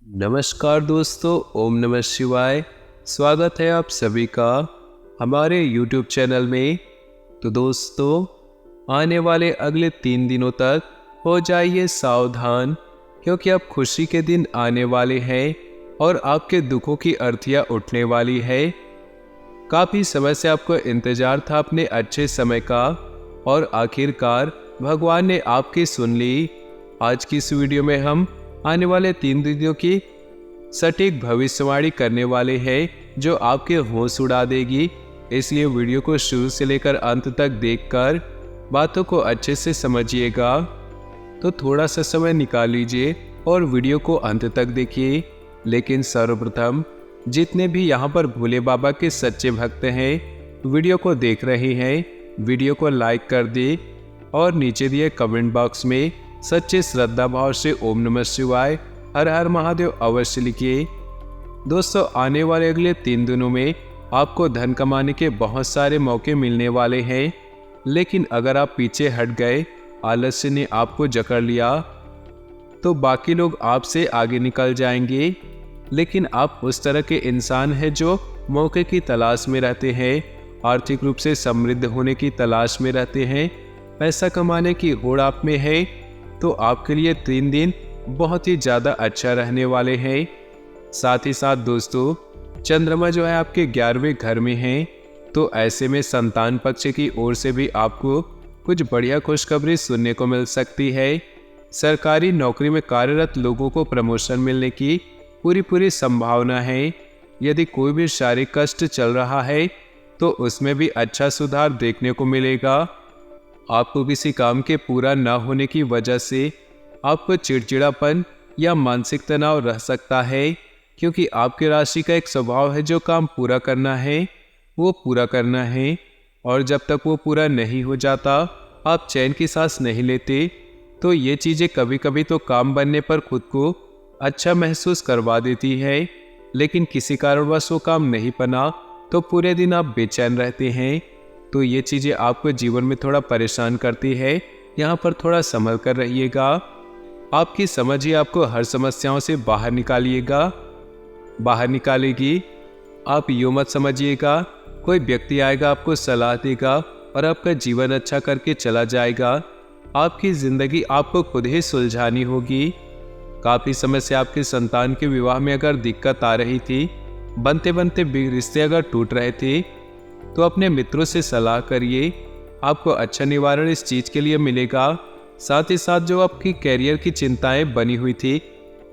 नमस्कार दोस्तों, ओम नमः शिवाय। स्वागत है आप सभी का हमारे YouTube चैनल में। तो दोस्तों, आने वाले अगले 3 दिनों तक हो जाइए सावधान, क्योंकि अब खुशी के दिन आने वाले हैं और आपके दुखों की अर्थियां उठने वाली है। काफ़ी समय से आपको इंतज़ार था अपने अच्छे समय का और आखिरकार भगवान ने आपकी सुन ली। आज की इस वीडियो में हम आने वाले 3 दिनों की सटीक भविष्यवाणी करने वाले हैं, जो आपके होश उड़ा देगी। इसलिए वीडियो को शुरू से लेकर अंत तक देखकर बातों को अच्छे से समझिएगा। तो थोड़ा सा समय निकाल लीजिए और वीडियो को अंत तक देखिए। लेकिन सर्वप्रथम जितने भी यहाँ पर भोले बाबा के सच्चे भक्त हैं, वीडियो को देख रहे हैं, वीडियो को लाइक कर दे और नीचे दिए कमेंट बॉक्स में सच्चे श्रद्धा भाव से ओम नमः शिवाय, हर हर महादेव अवश्य लिखिए। दोस्तों, आने वाले अगले 3 दिनों में आपको धन कमाने के बहुत सारे मौके मिलने वाले हैं। लेकिन अगर आप पीछे हट गए, आलस्य ने आपको जकड़ लिया, तो बाकी लोग आपसे आगे निकल जाएंगे। लेकिन आप उस तरह के इंसान हैं जो मौके की तलाश में रहते हैं, आर्थिक रूप से समृद्ध होने की तलाश में रहते हैं, पैसा कमाने की होड़ आप में है। तो आपके लिए 3 दिन बहुत ही ज़्यादा अच्छा रहने वाले हैं। साथ ही साथ दोस्तों, चंद्रमा जो है आपके 11वें घर में है, तो ऐसे में संतान पक्ष की ओर से भी आपको कुछ बढ़िया खुशखबरी सुनने को मिल सकती है। सरकारी नौकरी में कार्यरत लोगों को प्रमोशन मिलने की पूरी संभावना है। यदि कोई भी शारीरिक कष्ट चल रहा है तो उसमें भी अच्छा सुधार देखने को मिलेगा। आपको किसी काम के पूरा न होने की वजह से आपको चिड़चिड़ापन या मानसिक तनाव रह सकता है, क्योंकि आपकी राशि का एक स्वभाव है जो काम पूरा करना है वो पूरा करना है, और जब तक वो पूरा नहीं हो जाता आप चैन की सांस नहीं लेते। तो ये चीज़ें कभी कभी तो काम बनने पर खुद को अच्छा महसूस करवा देती है, लेकिन किसी कारणवश वो काम नहीं बना तो पूरे दिन आप बेचैन रहते हैं। तो ये चीज़ें आपको जीवन में थोड़ा परेशान करती है। यहाँ पर थोड़ा संभल कर रहिएगा। आपकी समझ ही आपको हर समस्याओं से बाहर निकालेगी। आप यूँ मत समझिएगा कोई व्यक्ति आएगा आपको सलाह देगा और आपका जीवन अच्छा करके चला जाएगा। आपकी ज़िंदगी आपको खुद ही सुलझानी होगी। काफ़ी समय से आपके संतान के विवाह में अगर दिक्कत आ रही थी, बनते बनते रिश्ते अगर टूट रहे थे, तो अपने मित्रों से सलाह करिए, आपको अच्छा निवारण इस चीज़ के लिए मिलेगा। साथ ही साथ जो आपकी कैरियर की चिंताएं बनी हुई थी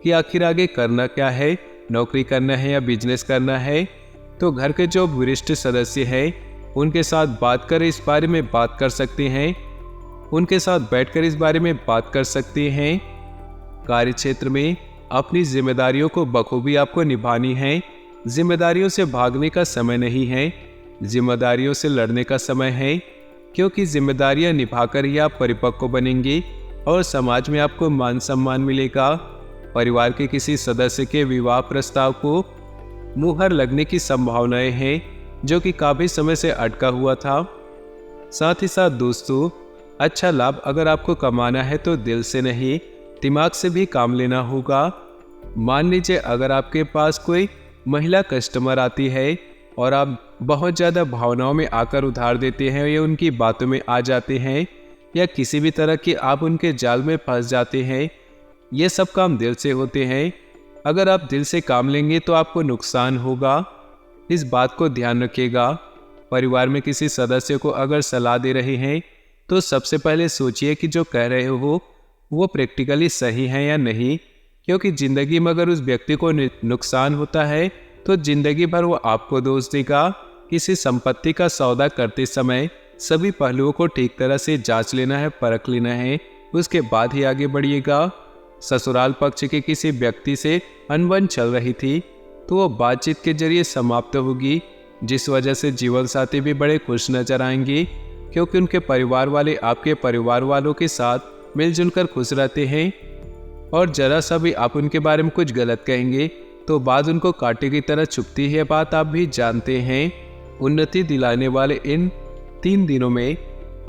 कि आखिर आगे करना क्या है, नौकरी करना है या बिजनेस करना है, तो घर के जो वरिष्ठ सदस्य हैं उनके साथ बात कर इस बारे में बात कर सकते हैं, उनके साथ बैठकर इस बारे में बात कर सकते हैं। कार्य क्षेत्र में अपनी जिम्मेदारियों को बखूबी आपको निभानी है। जिम्मेदारियों से भागने का समय नहीं है, जिम्मेदारियों से लड़ने का समय है, क्योंकि जिम्मेदारियां निभाकर ही आप परिपक्व बनेंगे और समाज में आपको मान सम्मान मिलेगा। परिवार के किसी सदस्य के विवाह प्रस्ताव को मुहर लगने की संभावनाएं हैं, जो कि काफ़ी समय से अटका हुआ था। साथ ही साथ दोस्तों, अच्छा लाभ अगर आपको कमाना है तो दिल से नहीं, दिमाग से भी काम लेना होगा। मान लीजिए अगर आपके पास कोई महिला कस्टमर आती है और आप बहुत ज़्यादा भावनाओं में आकर उधार देते हैं या उनकी बातों में आ जाते हैं, या किसी भी तरह की आप उनके जाल में फंस जाते हैं, ये सब काम दिल से होते हैं। अगर आप दिल से काम लेंगे तो आपको नुकसान होगा, इस बात को ध्यान रखिएगा। परिवार में किसी सदस्य को अगर सलाह दे रहे हैं तो सबसे पहले सोचिए कि जो कह रहे हो वो प्रैक्टिकली सही है या नहीं, क्योंकि ज़िंदगी में अगर उस व्यक्ति को नुकसान होता है तो जिंदगी भर वो आपको दोष देगा। किसी संपत्ति का सौदा करते समय सभी पहलुओं को ठीक तरह से जांच लेना है, परख लेना है, उसके बाद ही आगे बढ़िएगा। ससुराल पक्ष के किसी व्यक्ति से अनबन चल रही थी तो वो बातचीत के जरिए समाप्त होगी, जिस वजह से जीवन साथी भी बड़े खुश नजर आएंगे, क्योंकि उनके परिवार वाले आपके परिवार वालों के साथ मिलजुल कर खुश रहते हैं। और जरा सा भी आप उनके बारे में कुछ गलत कहेंगे तो बात उनको कांटे की तरह चुभती है, बात आप भी जानते हैं। उन्नति दिलाने वाले इन 3 दिनों में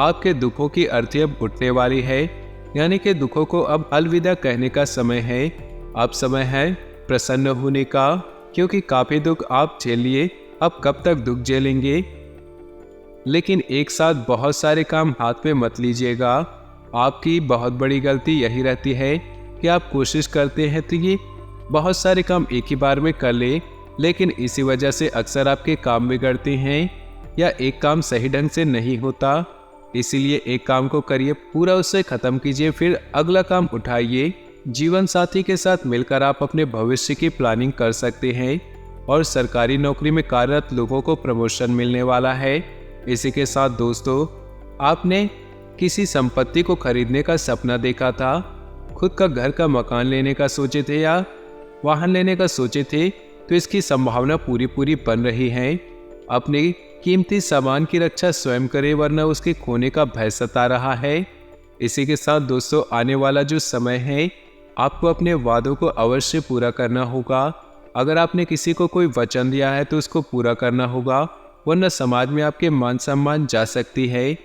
आपके दुखों की अर्थी अब उठने वाली है, यानी कि दुखों को अब अलविदा कहने का समय है। अब समय है प्रसन्न होने का, क्योंकि काफी दुख आप झेल लिए, अब कब तक दुख झेलेंगे। लेकिन एक साथ बहुत सारे काम हाथ में मत लीजिएगा। आपकी बहुत बड़ी गलती यही रहती है कि आप कोशिश करते हैं तो ये बहुत सारे काम एक ही बार में कर ले, लेकिन इसी वजह से अक्सर आपके काम बिगड़ते हैं या एक काम सही ढंग से नहीं होता। इसीलिए एक काम को करिए, पूरा उससे खत्म कीजिए, फिर अगला काम उठाइए। जीवन साथी के साथ मिलकर आप अपने भविष्य की प्लानिंग कर सकते हैं और सरकारी नौकरी में कार्यरत लोगों को प्रमोशन मिलने वाला है। इसी के साथ दोस्तों, आपने किसी संपत्ति को खरीदने का सपना देखा था, खुद का घर का मकान लेने का सोचे थे या वाहन लेने का सोचे थे, तो इसकी संभावना पूरी बन रही है। अपने कीमती सामान की रक्षा स्वयं करें, वरना उसके खोने का भय सता रहा है। इसी के साथ दोस्तों, आने वाला जो समय है, आपको अपने वादों को अवश्य पूरा करना होगा। अगर आपने किसी को कोई वचन दिया है तो उसको पूरा करना होगा, वरना समाज में आपके मान सम्मान जा सकती है।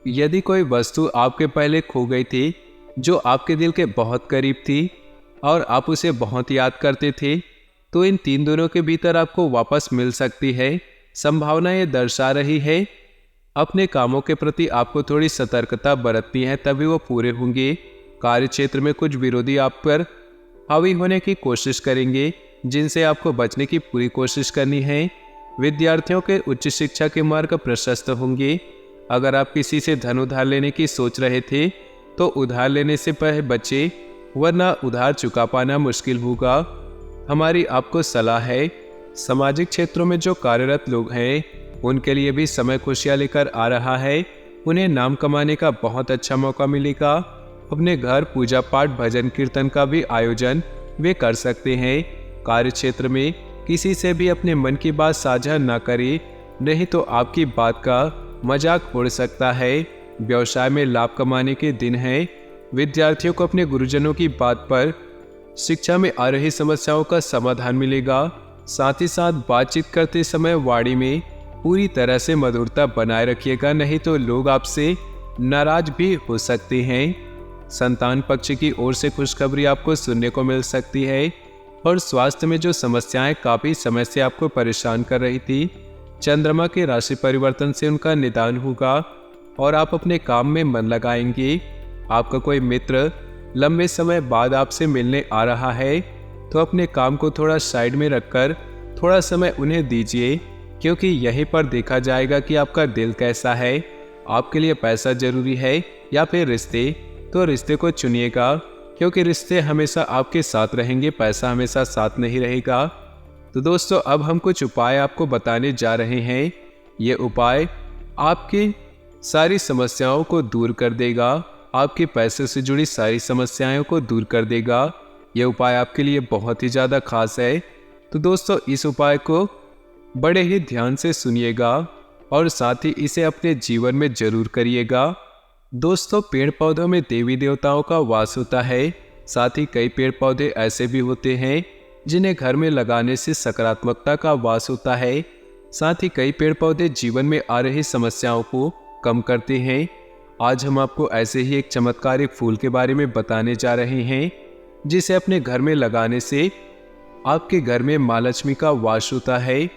यदि कोई वस्तु आपके पहले खो गई थी जो आपके दिल के बहुत करीब थी और आप उसे बहुत याद करते थे, तो इन 3 दिनों के भीतर आपको वापस मिल सकती है। संभावना ये दर्शा रही है। अपने कामों के प्रति आपको थोड़ी सतर्कता बरतनी है, तभी वो पूरे होंगे। कार्य क्षेत्र में कुछ विरोधी आप पर हावी होने की कोशिश करेंगे, जिनसे आपको बचने की पूरी कोशिश करनी है। विद्यार्थियों के उच्च शिक्षा के मार्ग प्रशस्त होंगे। अगर आप किसी से धन उधार लेने की सोच रहे थे तो उधार लेने से पहले बचे, वरना उधार चुका पाना मुश्किल होगा। हमारी आपको सलाह है, सामाजिक क्षेत्रों में जो कार्यरत लोग हैं उनके लिए भी समय खुशियाँ लेकर आ रहा है। उन्हें नाम कमाने का बहुत अच्छा मौका मिलेगा। अपने घर पूजा पाठ भजन कीर्तन का भी आयोजन वे कर सकते हैं। कार्य क्षेत्र में किसी से भी अपने मन की बात साझा न करें, नहीं तो आपकी बात का मजाक उड़ सकता है। व्यवसाय में लाभ कमाने के दिन है। विद्यार्थियों को अपने गुरुजनों की बात पर शिक्षा में आ रही समस्याओं का समाधान मिलेगा। साथ ही साथ बातचीत करते समय वाणी में पूरी तरह से मधुरता बनाए रखिएगा, नहीं तो लोग आपसे नाराज भी हो सकते हैं। संतान पक्ष की ओर से खुशखबरी आपको सुनने को मिल सकती है और स्वास्थ्य में जो समस्याएं काफी समय से आपको परेशान कर रही थी, चंद्रमा के राशि परिवर्तन से उनका निदान होगा और आप अपने काम में मन लगाएंगे। आपका कोई मित्र लंबे समय बाद आपसे मिलने आ रहा है, तो अपने काम को थोड़ा साइड में रखकर थोड़ा समय उन्हें दीजिए, क्योंकि यहीं पर देखा जाएगा कि आपका दिल कैसा है। आपके लिए पैसा जरूरी है या फिर रिश्ते, तो रिश्ते को चुनिएगा, क्योंकि रिश्ते हमेशा आपके साथ रहेंगे, पैसा हमेशा साथ नहीं रहेगा। तो दोस्तों, अब हम कुछ उपाय आपको बताने जा रहे हैं। ये उपाय आपकी सारी समस्याओं को दूर कर देगा, आपके पैसे से जुड़ी सारी समस्याओं को दूर कर देगा। ये उपाय आपके लिए बहुत ही ज़्यादा खास है। तो दोस्तों, इस उपाय को बड़े ही ध्यान से सुनिएगा और साथ ही इसे अपने जीवन में जरूर करिएगा। दोस्तों, पेड़ पौधों में देवी देवताओं का वास होता है। साथ ही कई पेड़ पौधे ऐसे भी होते हैं जिन्हें घर में लगाने से सकारात्मकता का वास होता है। साथ ही कई पेड़ पौधे जीवन में आ रही समस्याओं को कम करते हैं। आज हम आपको ऐसे ही एक चमत्कारिक फूल के बारे में बताने जा रहे हैं, जिसे अपने घर में लगाने से आपके घर में माँ लक्ष्मी का वास होता है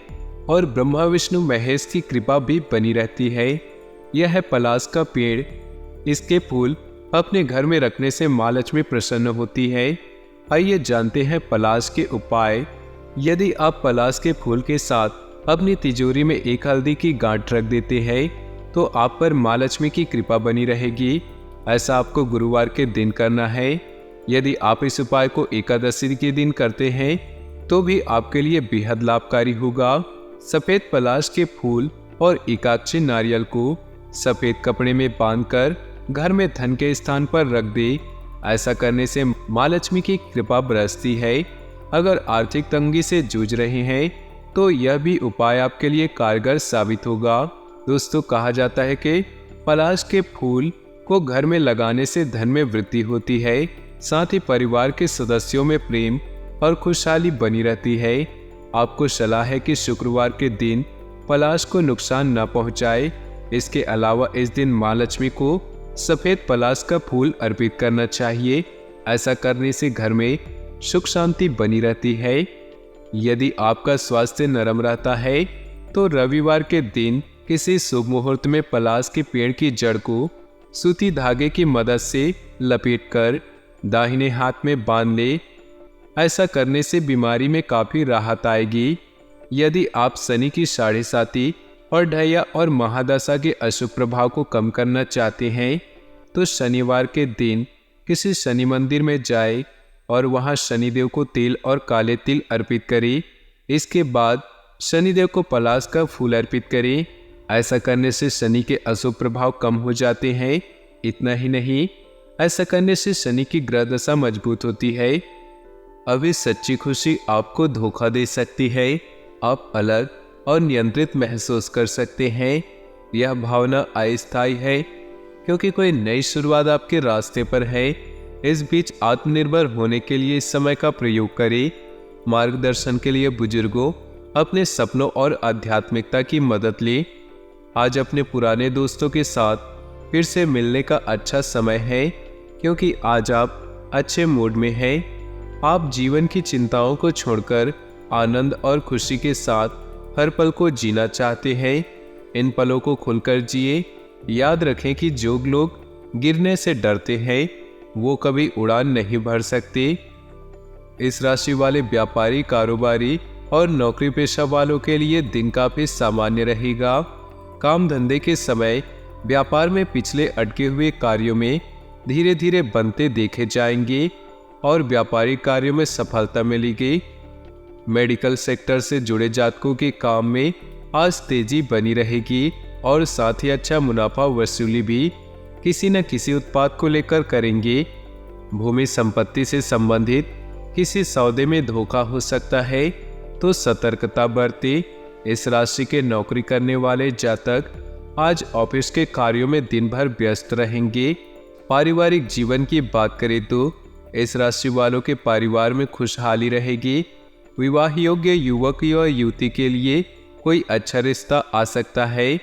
और ब्रह्मा विष्णु महेश की कृपा भी बनी रहती है। यह है पलाश का पेड़। इसके फूल अपने घर में रखने से माँ लक्ष्मी प्रसन्न होती है। आइए जानते हैं पलाश के उपाय। यदि आप पलाश के फूल के साथ अपनी तिजोरी में एक हल्दी की गांठ रख देते हैं, तो आप पर माँ लक्ष्मी की कृपा बनी रहेगी। ऐसा आपको गुरुवार के दिन करना है। यदि आप इस उपाय को एकादशी के दिन करते हैं तो भी आपके लिए बेहद लाभकारी होगा। सफेद पलाश के फूल और एकाक्षी नारियल को सफेद कपड़े में बांधकर घर में धन के स्थान पर रख दे। ऐसा करने से माँ लक्ष्मी की कृपा बरसती है। अगर आर्थिक तंगी से जूझ रहे हैं तो यह भी उपाय आपके लिए कारगर साबित होगा। दोस्तों, कहा जाता है कि पलाश के फूल को घर में लगाने से धन में वृद्धि होती है। साथ ही परिवार के सदस्यों में प्रेम और खुशहाली बनी रहती है। आपको सलाह है कि शुक्रवार के दिन पलाश को नुकसान न पहुंचाए। इसके अलावा इस दिन माँ लक्ष्मी को सफेद पलाश का फूल अर्पित करना चाहिए। ऐसा करने से घर में सुख शांति बनी रहती है। यदि आपका स्वास्थ्य नरम रहता है तो रविवार के दिन किसी शुभ मुहूर्त में पलाश के पेड़ की जड़ को सूती धागे की मदद से लपेटकर दाहिने हाथ में बांध ले। ऐसा करने से बीमारी में काफी राहत आएगी। यदि आप शनि की साढ़े साती और ढैया और महादशा के अशुभ प्रभाव को कम करना चाहते हैं तो शनिवार के दिन किसी शनि मंदिर में जाए और वहां शनिदेव को तिल और काले तिल अर्पित करें। इसके बाद शनिदेव को पलाश का फूल अर्पित करें। ऐसा करने से शनि के अशुभ प्रभाव कम हो जाते हैं। इतना ही नहीं, ऐसा करने से शनि की ग्रह दशा मजबूत होती है। अभी सच्ची खुशी आपको धोखा दे सकती है। आप अलग और नियंत्रित महसूस कर सकते हैं। यह भावना अस्थायी है क्योंकि कोई नई शुरुआत आपके रास्ते पर है। इस बीच आत्मनिर्भर होने के लिए इस समय का प्रयोग करें। मार्गदर्शन के लिए बुजुर्गों, अपने सपनों और आध्यात्मिकता की मदद लें। आज अपने पुराने दोस्तों के साथ फिर से मिलने का अच्छा समय है क्योंकि आज आप अच्छे मूड में हैं। आप जीवन की चिंताओं को छोड़कर आनंद और खुशी के साथ हर पल को जीना चाहते हैं। इन पलों को खुलकर जिए। याद रखें कि जो लोग गिरने से डरते हैं वो कभी उड़ान नहीं भर सकते। इस राशि वाले व्यापारी, कारोबारी और नौकरी पेशा वालों के लिए दिन काफी सामान्य रहेगा। काम धंधे के समय व्यापार में पिछले अटके हुए कार्यों में धीरे धीरे बनते देखे जाएंगे और व्यापारिक कार्यों में सफलता मिलेगी। मेडिकल सेक्टर से जुड़े जातकों के काम में आज तेजी बनी रहेगी और साथ ही अच्छा मुनाफा वसूली भी किसी न किसी उत्पाद को लेकर करेंगे। भूमि संपत्ति से संबंधित किसी सौदे में धोखा हो सकता है तो सतर्कता बरतें। इस राशि के नौकरी करने वाले जातक आज ऑफिस के कार्यों में दिन भर व्यस्त रहेंगे। पारिवारिक जीवन की बात करें तो इस राशि वालों के परिवार में खुशहाली रहेगी। विवाह योग्य युवक या युवती के लिए कोई अच्छा रिश्ता आ सकता है।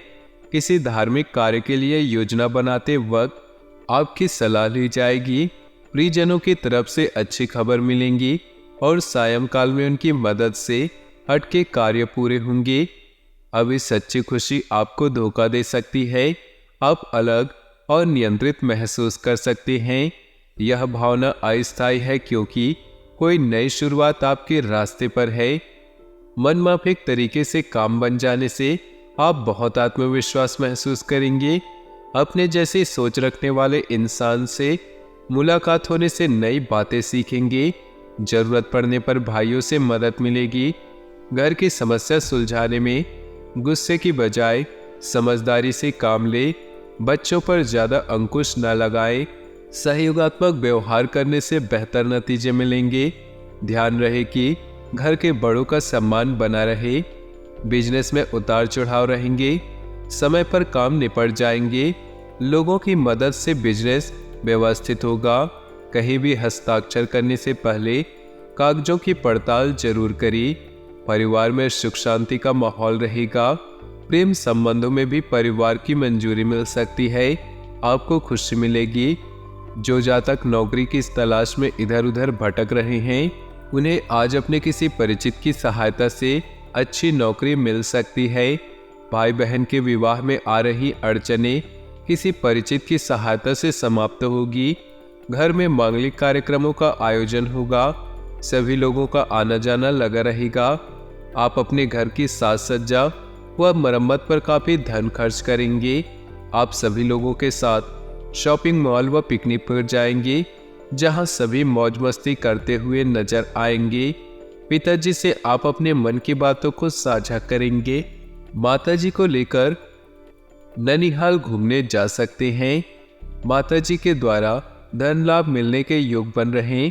किसी धार्मिक कार्य के लिए योजना बनाते वक्त आपकी सलाह ली जाएगी। प्रियजनों की तरफ से अच्छी खबर मिलेंगी और सायंकाल में उनकी मदद से हटके कार्य पूरे होंगे। अभी सच्ची खुशी आपको धोखा दे सकती है। आप अलग और नियंत्रित महसूस कर सकते हैं। यह भावना अस्थायी है क्योंकि कोई नई शुरुआत आपके रास्ते पर है। मनमाफिक तरीके से काम बन जाने से आप बहुत आत्मविश्वास महसूस करेंगे। अपने जैसी सोच रखने वाले इंसान से मुलाकात होने से नई बातें सीखेंगे। जरूरत पड़ने पर भाइयों से मदद मिलेगी। घर की समस्या सुलझाने में गुस्से की बजाय समझदारी से काम ले। बच्चों पर ज्यादा अंकुश न लगाएं। सहयोगात्मक व्यवहार करने से बेहतर नतीजे मिलेंगे। ध्यान रहे कि घर के बड़ों का सम्मान बना रहे। बिजनेस में उतार चढ़ाव रहेंगे। समय पर काम निपट जाएंगे। लोगों की मदद से बिजनेस व्यवस्थित होगा। कहीं भी हस्ताक्षर करने से पहले कागजों की पड़ताल जरूर करें। परिवार में सुख शांति का माहौल रहेगा। प्रेम संबंधों में भी परिवार की मंजूरी मिल सकती है। आपको खुशी मिलेगी। जो जातक नौकरी की तलाश में इधर उधर भटक रहे हैं उन्हें आज अपने किसी परिचित की सहायता से अच्छी नौकरी मिल सकती है। भाई बहन के विवाह में आ रही अड़चनें किसी परिचित की सहायता से समाप्त होगी। घर में मांगलिक कार्यक्रमों का आयोजन होगा। सभी लोगों का आना जाना लगा रहेगा। आप अपने घर की साज सज्जा व मरम्मत पर काफी धन खर्च करेंगे। आप सभी लोगों के साथ शॉपिंग मॉल व पिकनिक पर जाएंगे जहां सभी मौज मस्ती करते हुए नजर आएंगे। पिताजी से आप अपने मन की बातों को साझा करेंगे। माताजी को लेकर ननिहाल घूमने जा सकते हैं। माताजी के द्वारा धन लाभ मिलने के योग बन रहे।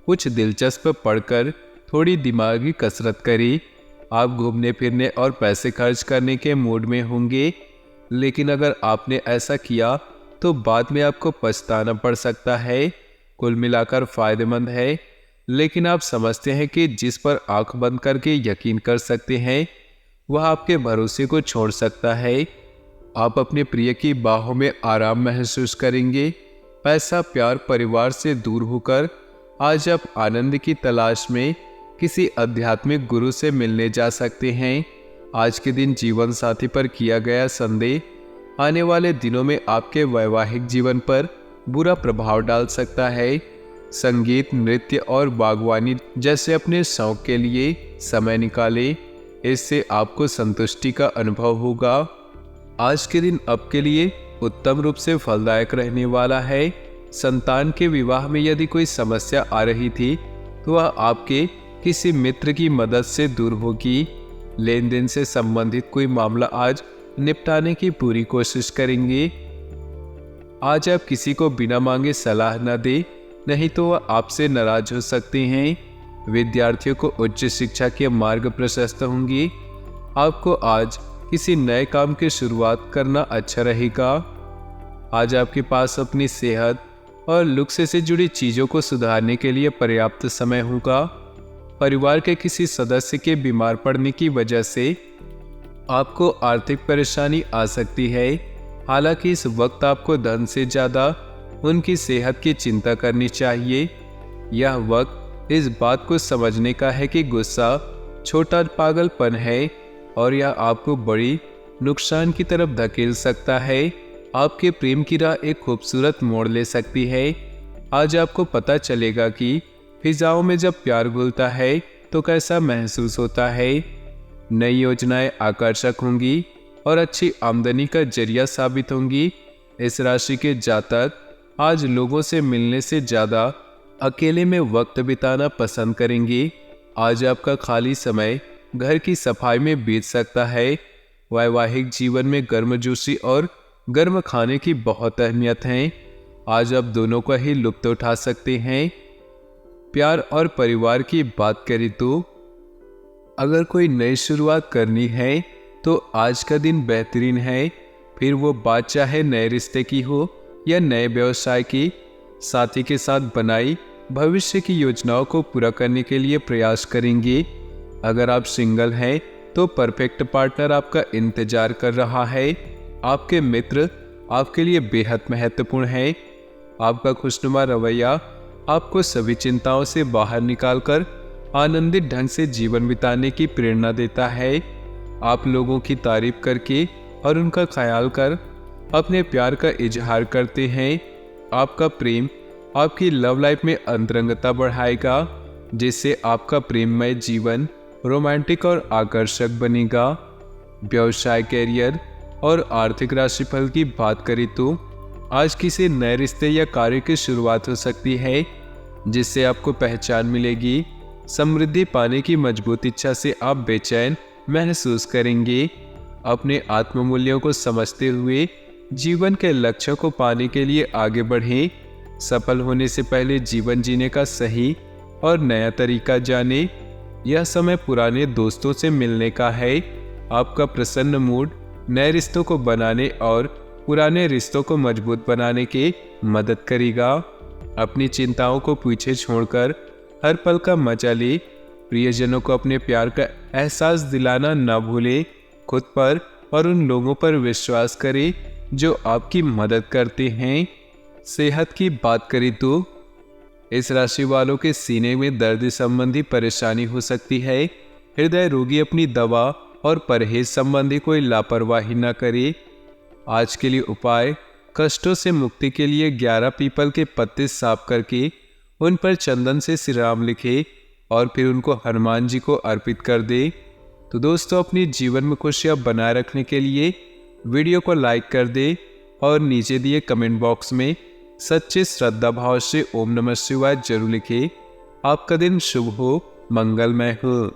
कुछ दिलचस्प पढ़कर थोड़ी दिमागी कसरत करें। आप घूमने फिरने और पैसे खर्च करने के मूड में होंगे, लेकिन अगर आपने ऐसा किया तो बाद में आपको पछताना पड़ सकता है। कुल मिलाकर फायदेमंद है, लेकिन आप समझते हैं कि जिस पर आंख बंद करके यकीन कर सकते हैं वह आपके भरोसे को छोड़ सकता है। आप अपने प्रिय की बाहों में आराम महसूस करेंगे। पैसा, प्यार, परिवार से दूर होकर आज आप आनंद की तलाश में किसी आध्यात्मिक गुरु से मिलने जा सकते हैं। आज के दिन जीवन साथी पर किया गया संदेह आने वाले दिनों में आपके वैवाहिक जीवन पर बुरा प्रभाव डाल सकता है। संगीत, नृत्य और बागवानी जैसे अपने शौक के लिए समय निकालें, इससे आपको संतुष्टि का अनुभव होगा। आज के दिन आपके लिए उत्तम रूप से फलदायक रहने वाला है। संतान के विवाह में यदि कोई समस्या आ रही थी तो वह आपके किसी मित्र की मदद से दूर होगी। लेन देन से संबंधित कोई मामला आज निपटाने की पूरी कोशिश करेंगे। आज आप किसी को बिना मांगे सलाह न दें, नहीं तो वह आपसे नाराज हो सकते हैं। विद्यार्थियों को उच्च शिक्षा के मार्ग प्रशस्त होंगे। आपको आज किसी नए काम की शुरुआत करना अच्छा रहेगा। आज आपके पास अपनी सेहत और लुक्स से जुड़ी चीजों को सुधारने के लिए पर्याप्त समय होगा। परिवार के किसी सदस्य के बीमार पड़ने की वजह से आपको आर्थिक परेशानी आ सकती है। हालांकि इस वक्त आपको धन से ज्यादा उनकी सेहत की चिंता करनी चाहिए। यह वक्त इस बात को समझने का है कि गुस्सा छोटा पागलपन है और यह आपको बड़ी नुकसान की तरफ धकेल सकता है। आपके प्रेम की राह एक खूबसूरत मोड़ ले सकती है। आज आपको पता चलेगा कि फिजाओं में जब प्यार घुलता है तो कैसा महसूस होता है। नई योजनाएं आकर्षक होंगी और अच्छी आमदनी का जरिया साबित होंगी। इस राशि के जातक आज लोगों से मिलने से ज़्यादा अकेले में वक्त बिताना पसंद करेंगे। आज आपका खाली समय घर की सफाई में बीत सकता है। वैवाहिक जीवन में गर्मजोशी और गर्म खाने की बहुत अहमियत है। आज आप दोनों का ही लुत्फ उठा सकते हैं। प्यार और परिवार की बात करें तो अगर कोई नई शुरुआत करनी है तो आज का दिन बेहतरीन है। फिर वो बात चाहे नए रिश्ते की हो या नए व्यवसाय की, साथी के साथ बनाई भविष्य की योजनाओं को पूरा करने के लिए प्रयास करेंगे। अगर आप सिंगल हैं तो परफेक्ट पार्टनर आपका इंतजार कर रहा है। आपके मित्र आपके लिए बेहद महत्वपूर्ण है। आपका खुशनुमा रवैया आपको सभी चिंताओं से बाहर निकालकर आनंदित ढंग से जीवन बिताने की प्रेरणा देता है। आप लोगों की तारीफ करके और उनका ख्याल कर अपने प्यार का इजहार करते हैं। आपका प्रेम आपकी लव लाइफ में अंतरंगता बढ़ाएगा, जिससे आपका प्रेममय जीवन रोमांटिक और आकर्षक बनेगा। व्यवसाय, कैरियर और आर्थिक राशिफल की बात करें तो आज किसी नए रिश्ते या कार्य की शुरुआत हो सकती है, जिससे आपको पहचान मिलेगी। समृद्धि पाने की मजबूत इच्छा से आप बेचैन महसूस करेंगे। अपने आत्ममूल्यों को समझते हुए जीवन के लक्ष्यों को पाने के लिए आगे बढ़ें। सफल होने से पहले जीवन जीने का सही और नया तरीका जाने। यह समय पुराने दोस्तों से मिलने का है। आपका प्रसन्न मूड नए रिश्तों को बनाने और पुराने रिश्तों को मजबूत बनाने की मदद करेगा। अपनी चिंताओं को पीछे छोड़कर हर पल का मजा ले। प्रियजनों को अपने प्यार का एहसास दिलाना न भूले। खुद पर और उन लोगों पर विश्वास करें जो आपकी मदद करते हैं। सेहत की बात करें तो इस राशि वालों के सीने में दर्द संबंधी परेशानी हो सकती है। हृदय रोगी अपनी दवा और परहेज संबंधी कोई लापरवाही न करे। आज के लिए उपाय, कष्टों से मुक्ति के लिए 11 पीपल के पत्ते साफ करके उन पर चंदन से श्री राम लिखे और फिर उनको हनुमान जी को अर्पित कर दे। तो दोस्तों, अपने जीवन में खुशियां बनाए रखने के लिए वीडियो को लाइक कर दे और नीचे दिए कमेंट बॉक्स में सच्चे श्रद्धा भाव से ओम नमः शिवाय जरूर लिखे। आपका दिन शुभ हो, मंगलमय हो।